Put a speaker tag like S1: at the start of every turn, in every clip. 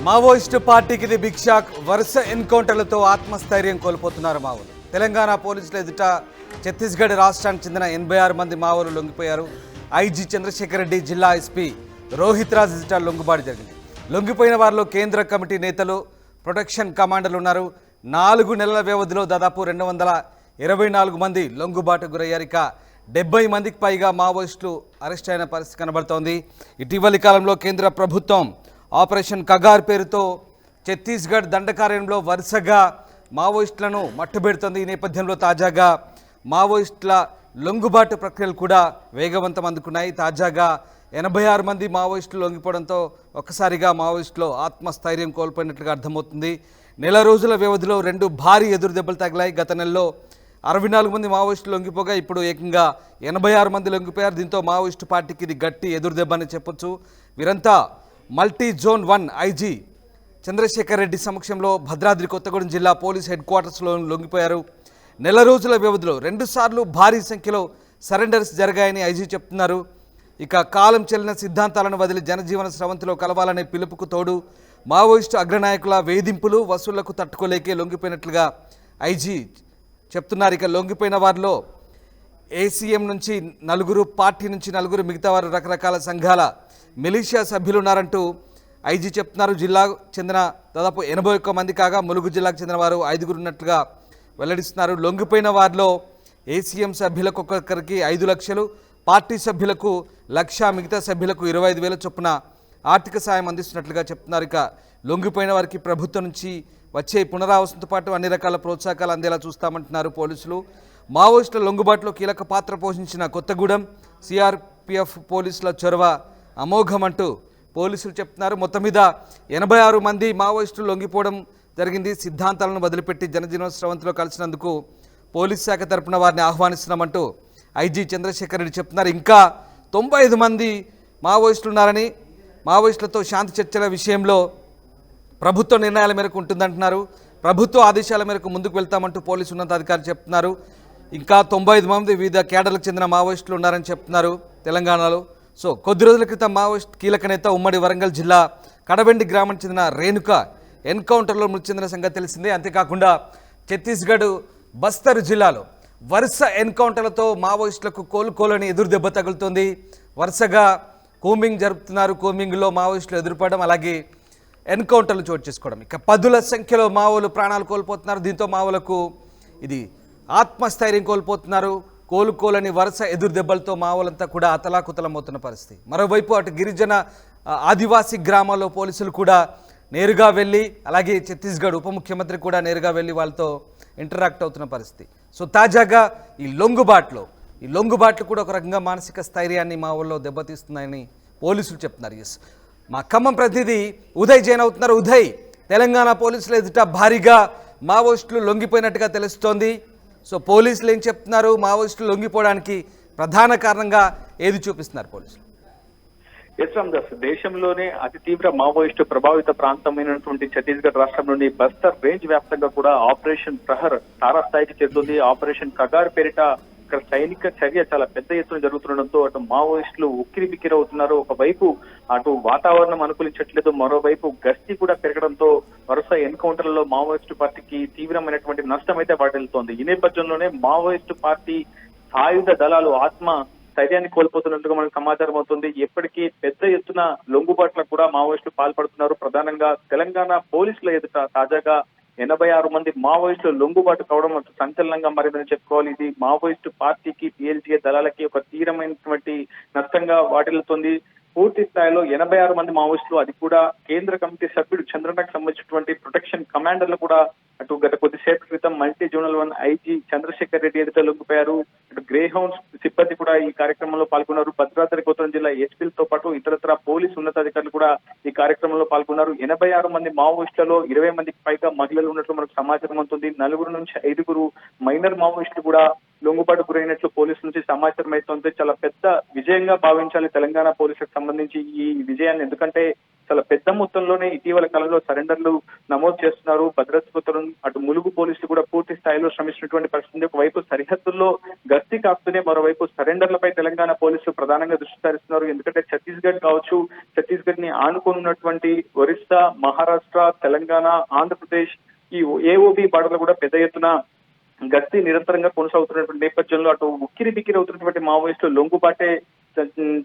S1: Maoist పార్టీకి ఇది big shock. వరుస ఎన్కౌంటర్లతో ఆత్మస్థైర్యం కోల్పోతున్నారు మావోలు. తెలంగాణ పోలీసుల ఎదుట ఛత్తీస్గఢ్ రాష్ట్రానికి చెందిన 86 మంది మావోలు లొంగిపోయారు. ఐజీ చంద్రశేఖర్ రెడ్డి, జిల్లా ఎస్పీ రోహిత్ రాజ్ ఎదుట లొంగుబాటు జరిగింది. లొంగిపోయిన వారిలో కేంద్ర కమిటీ నేతలు, ప్రొటెక్షన్ కమాండర్లు ఉన్నారు. 4 నెలల వ్యవధిలో దాదాపు 224 మంది లొంగుబాటు గురయ్యారు. ఇక 70 మందికి పైగా మావోయిస్టులు అరెస్ట్ అయిన పరిస్థితి కనబడుతోంది. ఇటీవలి కాలంలో కేంద్ర ప్రభుత్వం ఆపరేషన్ కగార్ పేరుతో ఛత్తీస్గఢ్ దండకారణ్యంలో వరుసగా మావోయిస్టులను మట్టుబెడుతోంది. ఈ నేపథ్యంలో తాజాగా మావోయిస్టుల లొంగుబాటు ప్రక్రియలు కూడా వేగవంతం అందుకున్నాయి. తాజాగా 86 మంది మావోయిస్టులు లొంగిపోవడంతో ఒక్కసారిగా మావోయిస్టులు ఆత్మస్థైర్యం కోల్పోయినట్లుగా అర్థమవుతుంది. నెల రోజుల వ్యవధిలో 2 భారీ ఎదురు దెబ్బలు తగిలాయి. గత నెలలో 64 మంది మావోయిస్టులు లొంగిపోగా ఇప్పుడు ఏకంగా 86 మంది లొంగిపోయారు. దీంతో మావోయిస్టు పార్టీకి ఇది గట్టి ఎదురు దెబ్బ అని చెప్పొచ్చు. వీరంతా multi zone 1 IG Chandrashekar Reddy సమక్షంలో భద్రాద్రి కొత్తగూడెం జిల్లా పోలీస్ హెడ్ క్వార్టర్స్లో లొంగిపోయారు. నెల రోజుల వ్యవధిలో 2 సార్లు భారీ సంఖ్యలో సరెండర్స్ జరిగాయని ఐజీ చెప్తున్నారు. ఇక కాలం చెల్లిన సిద్ధాంతాలను వదిలి జనజీవన స్రవంతిలో కలవాలనే పిలుపుకు తోడు మావోయిస్టు అగ్రనాయకుల వేధింపులు, వసూళ్లకు తట్టుకోలేకే లొంగిపోయినట్లుగా ఐజీ చెప్తున్నారు. ఇక లొంగిపోయిన వారిలో ఏసీఎం నుంచి 4, పార్టీ నుంచి 4, మిగతా వారు రకరకాల సంఘాల మిలిషియా సభ్యులు ఉన్నారంటూ ఐజీ చెప్తున్నారు. జిల్లాకు చెందిన దాదాపు 81 మంది కాగా ములుగు జిల్లాకు చెందిన వారు 5 ఉన్నట్లుగా వెల్లడిస్తున్నారు. లొంగిపోయిన వారిలో ఏసీఎం సభ్యులకు ఒక్కొక్కరికి 5 లక్షలు, పార్టీ సభ్యులకు 1,00,000, మిగతా సభ్యులకు 25,000 చొప్పున ఆర్థిక సాయం అందిస్తున్నట్లుగా చెప్తున్నారు. ఇక లొంగిపోయిన వారికి ప్రభుత్వం నుంచి వచ్చే పునరావాసంతో పాటు అన్ని రకాల ప్రోత్సాహకాలు అందేలా చూస్తామంటున్నారు పోలీసులు. మావోయిస్టుల లొంగుబాటులో కీలక పాత్ర పోషించిన కొత్తగూడెం సిఆర్పిఎఫ్ పోలీసుల చొరవ అమోఘమంటూ పోలీసులు చెప్తున్నారు. మొత్తం మీద 86 మంది మావోయిస్టులు లొంగిపోవడం జరిగింది. సిద్ధాంతాలను వదిలిపెట్టి జనజీవన స్రవంతిలో కలిసినందుకు పోలీస్ శాఖ తరపున వారిని ఆహ్వానిస్తున్నామంటూ ఐజీ చంద్రశేఖర్ రెడ్డి చెప్తున్నారు. ఇంకా 95 మంది మావోయిస్టులు ఉన్నారని, మావోయిస్టులతో శాంతి చర్చల విషయంలో ప్రభుత్వ నిర్ణయాల మేరకు ఉంటుందంటున్నారు. ప్రభుత్వ ఆదేశాల మేరకు ముందుకు వెళ్తామంటూ పోలీసు ఉన్నతాధికారులు చెప్తున్నారు. ఇంకా 95 మంది వివిధ కేడర్లకు చెందిన మావోయిస్టులు ఉన్నారని చెప్తున్నారు తెలంగాణలో. సో కొద్ది రోజుల క్రితం మావోయిస్ట్ కీలక నేత ఉమ్మడి వరంగల్ జిల్లా కడవెండి గ్రామానికి చెందిన రేణుక ఎన్కౌంటర్లో మృతి చెందిన సంగతి తెలిసిందే. అంతేకాకుండా ఛత్తీస్గఢ్ బస్తర్ జిల్లాలో వరుస ఎన్కౌంటర్లతో మావోయిస్టులకు కోలుకోలని ఎదురు దెబ్బ తగులుతోంది. వరుసగా కూంబింగ్ జరుపుతున్నారు. కూంబింగ్లో మావోయిస్టులు ఎదురుపడడం, అలాగే ఎన్కౌంటర్లు చోటు చేసుకోవడం. ఇక 10ల సంఖ్యలో మావోలు ప్రాణాలు కోల్పోతున్నారు. దీంతో మావోలకు ఇది ఆత్మస్థైర్యం కోల్పోతున్నారు. కోలుకోలని వరుస ఎదురు దెబ్బలతో మావోలంతా కూడా అతలాకుతలమవుతున్న పరిస్థితి. మరోవైపు అటు గిరిజన ఆదివాసీ గ్రామాల్లో పోలీసులు కూడా నేరుగా వెళ్ళి, అలాగే ఛత్తీస్గఢ్ ఉప ముఖ్యమంత్రి కూడా నేరుగా వెళ్ళి వాళ్ళతో ఇంటరాక్ట్ అవుతున్న పరిస్థితి. సో తాజాగా ఈ లొంగుబాట్లు కూడా ఒక రకంగా మానసిక స్థైర్యాన్ని మావోల్లో దెబ్బతీస్తున్నాయని పోలీసులు చెప్తున్నారు. ఎస్, మా ఖమ్మం ప్రతినిధి ఉదయ్ జైన్ అవుతున్నారు. ఉదయ్, తెలంగాణ పోలీసుల ఎదుట భారీగా మావోయిస్టులు లొంగిపోయినట్టుగా తెలుస్తోంది. సో పోలీసులు ఏం చెప్తున్నారు? మావోయిస్టులు లొంగిపోవడానికి ప్రధాన కారణంగా ఏది చూపిస్తున్నారు పోలీసులు?
S2: దేశంలోనే అతి తీవ్ర మావోయిస్టు ప్రభావిత ప్రాంతమైనటువంటి ఛత్తీస్గఢ్ రాష్ట్రం నుండి బస్తర్ రేంజ్ వ్యాప్తంగా కూడా ఆపరేషన్ ప్రహర్ తారాస్థాయికి చేరుతుంది. ఆపరేషన్ కగార్ పేరిట ఇక్కడ సైనిక చర్య చాలా పెద్ద ఎత్తున జరుగుతుండడంతో అటు మావోయిస్టులు ఉక్కిరి బిక్కిరి అవుతున్నారు. ఒకవైపు అటు వాతావరణం అనుకూలించట్లేదు, మరోవైపు గస్తీ కూడా పెరగడంతో వరుస ఎన్కౌంటర్లలో మావోయిస్టు పార్టీకి తీవ్రమైనటువంటి నష్టం అయితే వాటిల్లుతోంది. ఈ నేపథ్యంలోనే మావోయిస్టు పార్టీ సాయుధ దళాలు ఆత్మ స్థైర్యాన్ని కోల్పోతున్నట్టుగా మనకు సమాచారం అవుతుంది. ఎప్పటికీ పెద్ద ఎత్తున లొంగుబాట్లకు కూడా మావోయిస్టులు పాల్పడుతున్నారు. ప్రధానంగా తెలంగాణ పోలీసుల ఎదుట తాజాగా 86 మంది మావోయిస్టులు లొంగుబాటు కావడం సంచలనంగా మారిందని చెప్పుకోవాలి. ఇది మావోయిస్టు పార్టీకి, పిఎల్జీఏ దళాలకి ఒక తీవ్రమైనటువంటి నష్టంగా వాటిల్లుతోంది. పూర్తి స్థాయిలో 86 మంది మావోయిస్టులు, అది కూడా కేంద్ర కమిటీ సభ్యుడు చంద్రన్నకు సంబంధించినటువంటి ప్రొటెక్షన్ కమాండర్లు కూడా అటు గత కొద్దిసేపు క్రితం multi zonal 1 IG Chandrashekar Reddy ఎదుట లొంగిపోయారు. అటు గ్రే హౌండ్స్ సిబ్బంది కూడా ఈ కార్యక్రమంలో పాల్గొన్నారు. భద్రాద్రి కొత్తగూడెం జిల్లా ఎస్పీలతో పాటు ఇతరత్ర పోలీసు ఉన్నతాధికారులు కూడా ఈ కార్యక్రమంలో పాల్గొన్నారు. 86 మంది మావోయిస్టులలో 20 మందికి పైగా మహిళలు ఉన్నట్లు మనకు సమాచారం అవుతుంది. 4 నుంచి 5 మైనర్ మావోయిస్టులు కూడా లొంగుబాటు గురైనట్లు పోలీసుల నుంచి సమాచారం అవుతుంది. చాలా పెద్ద విజయంగా భావించాలి తెలంగాణ పోలీసులకు సంబంధించి ఈ విజయాన్ని. ఎందుకంటే చాలా పెద్ద మొత్తంలోనే ఇటీవల కాలంలో సరెండర్లు నమోదు చేస్తున్నారు. భద్రాద్రి కొత్తగూడెం అటు ములుగు పోలీసులు కూడా పూర్తి స్థాయిలో శ్రమిస్తున్నటువంటి పరిస్థితి. ఒకవైపు సరిహద్దుల్లో గస్తీ కాస్తూనే మరోవైపు సరెండర్లపై తెలంగాణ పోలీసులు ప్రధానంగా దృష్టి సారిస్తున్నారు. ఎందుకంటే ఛత్తీస్గఢ్ కావచ్చు, ఛత్తీస్గఢ్ ని ఆనుకున్నటువంటి ఒరిస్సా, మహారాష్ట్ర, తెలంగాణ, ఆంధ్రప్రదేశ్ ఈ ఏఓబి బార్డర్లు కూడా పెద్ద ఎత్తున గస్తీ నిరంతరంగా కొనసాగుతున్నటువంటి నేపథ్యంలో అటు ఉక్కిరి బిక్కిరి అవుతున్నటువంటి మావోయిస్టులు లొంగుబాటే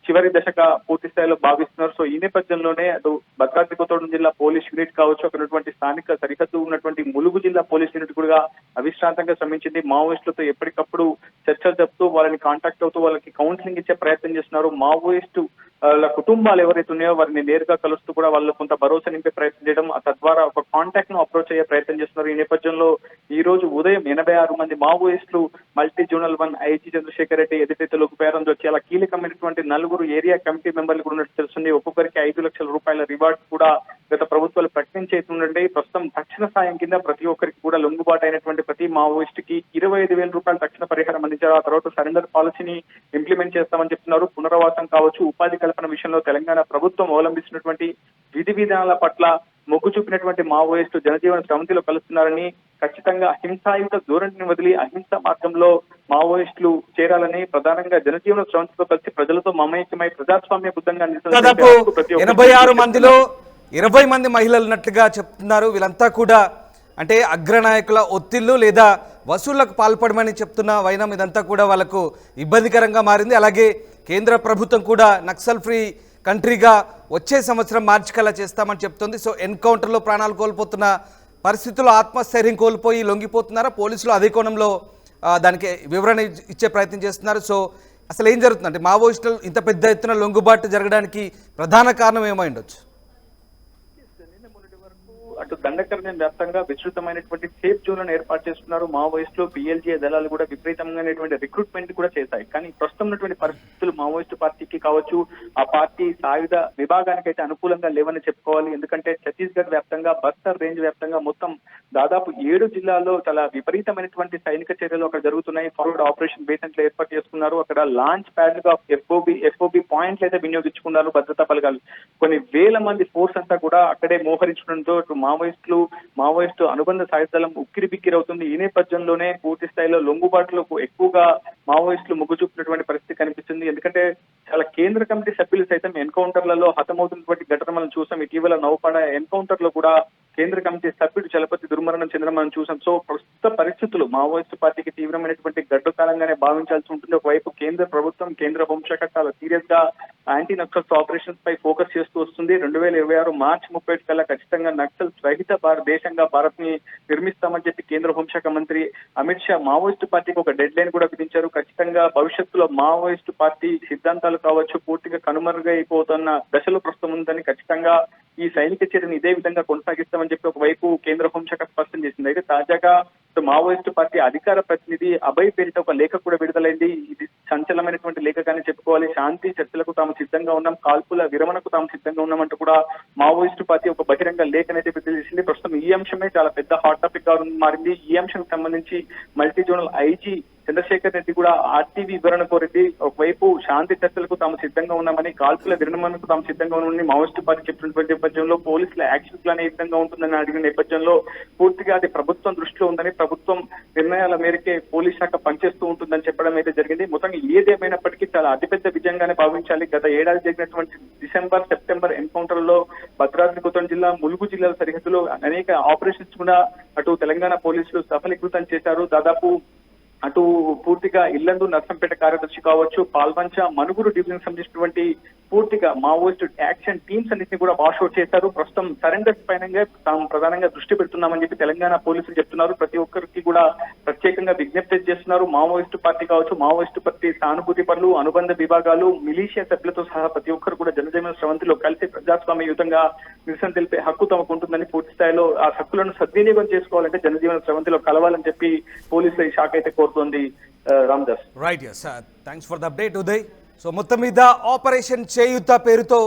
S2: చివరి దశగా పూర్తి స్థాయిలో భావిస్తున్నారు. సో ఈ నేపథ్యంలోనే అటు భద్రాద్రి కొత్తగూడెం జిల్లా పోలీస్ యూనిట్ కావచ్చు, అక్కడ ఉన్నటువంటి స్థానిక సరిహద్దు ఉన్నటువంటి ములుగు జిల్లా పోలీస్ యూనిట్ కూడా అవిశ్రాంతంగా శ్రమించింది. మావోయిస్టులతో ఎప్పటికప్పుడు చర్చలు జరుపుతూ వాళ్ళని కాంటాక్ట్ అవుతూ వాళ్ళకి కౌన్సిలింగ్ ఇచ్చే ప్రయత్నం చేస్తున్నారు. మావోయిస్టు వాళ్ళ కుటుంబాలు ఎవరైతే ఉన్నాయో వారిని నేరుగా కలుస్తూ కూడా వాళ్ళు కొంత భరోసా నింపే ప్రయత్నం చేయడం, తద్వారా ఒక కాంటాక్ట్ ను అప్రోచ్ అయ్యే ప్రయత్నం చేస్తున్నారు. ఈ నేపథ్యంలో ఈ రోజు ఉదయం 86 మంది మావోయిస్టులు multi zonal 1 IG Chandrashekar Reddy ఎదుటైతే పేరంతో వచ్చి అలా కీలకమైనటువంటి 4 ఏరియా కమిటీ మెంబర్లు కూడా ఉన్నట్టు తెలుస్తుంది. ఒక్కొక్కరికి 5 లక్షల రూపాయల రివార్డ్ కూడా గత ప్రభుత్వాలు ప్రకటించేస్తుండే. ప్రస్తుతం తక్షణ సాయం కింద ప్రతి ఒక్కరికి కూడా లొంగుబాటు అయినటువంటి ప్రతి మావోయిస్ట్ కి 25,000 రూపాయల తక్షణ పరిహారం అందించారు. ఆ తర్వాత సరెండర్ పాలసీని ఇంప్లిమెంట్ చేస్తామని చెప్తున్నారు. పునరావాసం కావచ్చు, ఉపాధి కల్పన విషయంలో తెలంగాణ ప్రభుత్వం అవలంబిస్తున్నటువంటి విధి విధానాల పట్ల మొగ్గు చూపినటువంటి మావోయిస్టు జనజీవన స్రవంతిలో కలుస్తున్నారని, ఖచ్చితంగా హింసాయుత ధోరణిని వదిలి అహింస మార్గంలో మావోయిస్టులు చేరాలని, ప్రధానంగా జనజీవన స్రవంతితో కలిసి ప్రజలతో మమేకమై ప్రజాస్వామ్య బుద్ధంగా
S1: దాదాపు 86 మందిలో 20 మంది మహిళలు ఉన్నట్లుగా చెప్తున్నారు. వీళ్ళంతా కూడా అంటే అగ్రనాయకుల ఒత్తిళ్లు లేదా వసూళ్లకు పాల్పడమని చెప్తున్న వైనం ఇదంతా కూడా వాళ్ళకు ఇబ్బందికరంగా మారింది. అలాగే కేంద్ర ప్రభుత్వం కూడా నక్సల్ ఫ్రీ కంట్రీగా వచ్చే సంవత్సరం మార్చి కల్లా చేస్తామని చెప్తుంది. సో ఎన్కౌంటర్లో ప్రాణాలు కోల్పోతున్న పరిస్థితుల్లో ఆత్మస్థైర్యం కోల్పోయి లొంగిపోతున్నారా? పోలీసులు అదే కోణంలో దానికి వివరణ ఇచ్చే ప్రయత్నం చేస్తున్నారు. సో అసలు ఏం జరుగుతుందంటే మావోయిస్టులు ఇంత పెద్ద ఎత్తున లొంగుబాటు జరగడానికి ప్రధాన కారణం ఏమై ఉండొచ్చు?
S2: అటు దండకర్ణ్యం వ్యాప్తంగా విస్తృతమైనటువంటి సేఫ్ జోన్లను ఏర్పాటు చేసుకున్నారు. మావోయిస్టులు, పిఎల్జీ దళాలు కూడా విపరీతంగానేటువంటి రిక్రూట్మెంట్ కూడా చేశాయి. కానీ ప్రస్తుతం ఉన్నటువంటి పరిస్థితులు మావోయిస్టు పార్టీకి కావచ్చు, ఆ పార్టీ సాయుధ విభాగానికైతే అనుకూలంగా లేవని చెప్పుకోవాలి. ఎందుకంటే ఛత్తీస్గఢ్ వ్యాప్తంగా, బస్తర్ రేంజ్ వ్యాప్తంగా మొత్తం దాదాపు 7 జిల్లాల్లో చాలా విపరీతమైనటువంటి సైనిక చర్యలు అక్కడ జరుగుతున్నాయి. ఫార్వర్డ్ ఆపరేషన్ బేసెంట్లు ఏర్పాటు చేసుకున్నారు. అక్కడ లాంచ్ ప్యాడ్ గా ఎఫ్ఓబి పాయింట్లు అయితే వినియోగించుకున్నారు భద్రతా బలగాలు. కొన్ని వేల మంది ఫోర్స్ అంతా కూడా అక్కడే మోహరించడంతో మావోయిస్టు అనుబంధ సాయుధదళం ఉక్కిరి బిక్కిరి అవుతుంది. ఈ నేపథ్యంలోనే పూర్తి స్థాయిలో లొంగుబాటులకు ఎక్కువగా మావోయిస్టులు మొగ్గు చూపినటువంటి పరిస్థితి కనిపిస్తుంది. ఎందుకంటే చాలా కేంద్ర కమిటీ సభ్యులు సైతం ఎన్కౌంటర్లలో హతమవుతున్నటువంటి ఘటన మనం చూసాం. ఇటీవల నౌపాడ ఎన్కౌంటర్ లో కూడా కేంద్ర కమిటీ సభ్యుడు చలపతి దుర్మరణం చెందడం మనం చూసాం. సో ప్రస్తుత పరిస్థితులు మావోయిస్టు పార్టీకి తీవ్రమైనటువంటి గడ్డు కాలంగానే భావించాల్సి ఉంటుంది. ఒకవైపు కేంద్ర ప్రభుత్వం, కేంద్ర హోంశాఖ చాలా సీరియస్ గా యాంటీ నక్సల్స్ ఆపరేషన్స్ పై ఫోకస్ చేస్తూ వస్తుంది. 2026 మార్చి 31 కల్లా ఖచ్చితంగా నక్సల్ రహిత దేశంగా భారత్ ని నిర్మిస్తామని చెప్పి కేంద్ర హోంశాఖ మంత్రి అమిత్ షా మావోయిస్టు పార్టీకి ఒక డెడ్ లైన్ కూడా విధించారు. ఖచ్చితంగా భవిష్యత్తులో మావోయిస్టు పార్టీ సిద్ధాంతాలు కావచ్చు పూర్తిగా కనుమరుగైపోతున్న దశలో ప్రస్తుతం ఉందని, ఖచ్చితంగా ఈ సైనిక చర్యను ఇదే విధంగా కొనసాగిస్తామని చెప్పి ఒకవైపు కేంద్ర హోంశాఖ స్పష్టం చేసింది. అయితే తాజాగా మావోయిస్టు పార్టీ అధికార ప్రతినిధి అభయ్ పేరిట ఒక లేఖ కూడా విడుదలైంది. ఇది సంచలనమైనటువంటి లేఖగానే చెప్పుకోవాలి. శాంతి చర్చలకు తాము సిద్ధంగా ఉన్నాం, కాల్పుల విరమణకు తాము సిద్ధంగా ఉన్నామంటూ కూడా మావోయిస్టు పార్టీ ఒక బహిరంగ లేఖనైతే విడుదల చేసింది. ప్రస్తుతం ఈ అంశమే చాలా పెద్ద హాట్ టాపిక్ గా మారింది. ఈ అంశానికి సంబంధించి multi zonal IG Chandrashekar Reddy కూడా ఆర్టీవీ వివరణ కోరింది. ఒకవైపు శాంతి చర్చలకు తాము సిద్ధంగా ఉన్నామని, కాల్పుల విరమణకు తాము సిద్ధంగా ఉన్నామని మావోయిస్టు పార్టీ చెప్పినటువంటి నేపథ్యంలో పోలీసుల యాక్షన్ ప్లాన్ ఏ విధంగా ఉంటుందని అడిగిన నేపథ్యంలో పూర్తిగా అది ప్రభుత్వం దృష్టిలో ఉందని, ప్రభుత్వం నిర్ణయాల మేరకే పోలీస్ శాఖ పనిచేస్తూ ఉంటుందని చెప్పడం అయితే జరిగింది. మొత్తంగా ఏదేమైనప్పటికీ చాలా అతిపెద్ద విజయంగానే భావించాలి. గత ఏడాది జరిగినటువంటి డిసెంబర్, సెప్టెంబర్ ఎన్కౌంటర్ లో భద్రాద్రి కొత్తగూడెం జిల్లా, ములుగు జిల్లాల సరిహద్దులో అనేక ఆపరేషన్స్ కూడా అటు తెలంగాణ పోలీసులు సఫలీకృతం చేశారు. దాదాపు అటు పూర్తిగా ఇల్లందు నర్సంపేట కార్యదర్శి కావచ్చు, పాల్వంచ, మనుగురు డివిజన్ సంబంధించినటువంటి పూర్తిగా మావోయిస్టు యాక్షన్ టీమ్స్ అన్నింటినీ కూడా వాషౌట్ చేశారు. ప్రస్తుతం సరెండర్స్ పైన తాము ప్రధానంగా దృష్టి పెడుతున్నామని చెప్పి తెలంగాణ పోలీసులు చెప్తున్నారు. ప్రతి ఒక్కరికి కూడా ప్రత్యేకంగా విజ్ఞప్తి చేస్తున్నారు. మావోయిస్టు పార్టీ కావచ్చు, మావోయిస్టు పార్టీ సానుభూతి పనులు, అనుబంధ విభాగాలు, మిలీషియా సభ్యులతో సహా ప్రతి ఒక్కరు కూడా జనజీవన స్రవంతిలో కలిసి ప్రజాస్వామ్యయుతంగా నిరసన తెలిపే హక్కు తమకు ఉంటుందని, పూర్తి స్థాయిలో ఆ హక్కులను సద్వినియోగం చేసుకోవాలంటే జనజీవన స్రవంతిలో కలవాలని చెప్పి పోలీసుల ఈ శాఖ అయితే కోరుతోంది. Ramdas.
S1: Right, thanks for the update Uday. So మొత్తం మీద ఆపరేషన్ చేయూత పేరుతో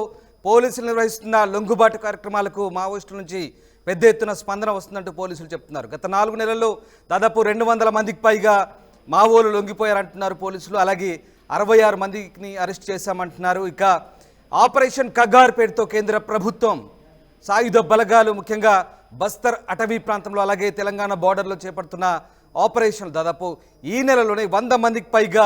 S1: పోలీసులు నిర్వహిస్తున్న లొంగుబాటు కార్యక్రమాలకు మావోయిస్టుల నుంచి పెద్ద ఎత్తున స్పందన వస్తుందంటూ పోలీసులు చెప్తున్నారు. గత 4 నెలల్లో దాదాపు 200 మందికి పైగా మావోలు లొంగిపోయారంటున్నారు పోలీసులు. అలాగే 66 మందిని అరెస్ట్ చేశామంటున్నారు. ఇక ఆపరేషన్ కగార్ పేరుతో కేంద్ర ప్రభుత్వం సాయుధ బలగాలు, ముఖ్యంగా బస్తర్ అటవీ ప్రాంతంలో అలాగే తెలంగాణ బార్డర్లో చేపడుతున్న ఆపరేషన్ దాదాపు ఈ నెలలోనే 100 మందికి పైగా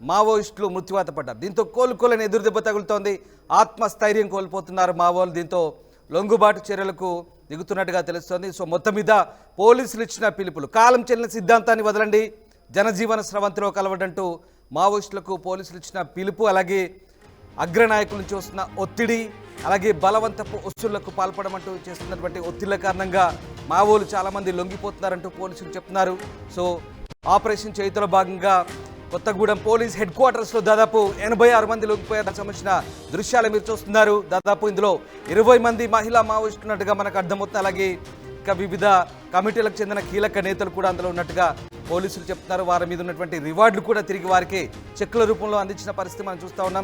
S1: మావోయిస్టులు మృత్యువాత పడ్డారు. దీంతో కోలుకోలేని ఎదురుదెబ్బ తగులుతోంది. ఆత్మస్థైర్యం కోల్పోతున్నారు మావోలు. దీంతో లొంగుబాటు చర్యలకు దిగుతున్నట్టుగా తెలుస్తోంది. సో మొత్తం మీద పోలీసులు ఇచ్చిన పిలుపులు, కాలం చెల్లిన సిద్ధాంతాన్ని వదలండి, జనజీవన స్రవంతిలో కలవడంటూ మావోయిస్టులకు పోలీసులు ఇచ్చిన పిలుపు, అలాగే అగ్రనాయకుల నుంచి వస్తున్న ఒత్తిడి, అలాగే బలవంతపు వసూళ్లకు పాల్పడమంటూ చేస్తున్నటువంటి ఒత్తిళ్ల కారణంగా మావోలు చాలామంది లొంగిపోతున్నారంటూ పోలీసులు చెప్తున్నారు. సో ఆపరేషన్ చేయుతలో భాగంగా కొత్తగూడెం పోలీస్ హెడ్ క్వార్టర్స్లో దాదాపు 86 మంది లొంగిపోయారు. సంబంధించిన దృశ్యాలు మీరు చూస్తున్నారు. దాదాపు ఇందులో 20 మంది మహిళా మావోయిస్టులు ఉన్నట్టుగా మనకు అర్థమవుతుంది. అలాగే ఇంకా వివిధ కమిటీలకు చెందిన కీలక నేతలు కూడా అందులో ఉన్నట్టుగా పోలీసులు చెప్తున్నారు. వారి మీద ఉన్నటువంటి రివార్డులు కూడా తిరిగి వారికి చెక్కుల రూపంలో అందించిన పరిస్థితి మనం చూస్తూ ఉన్నాం.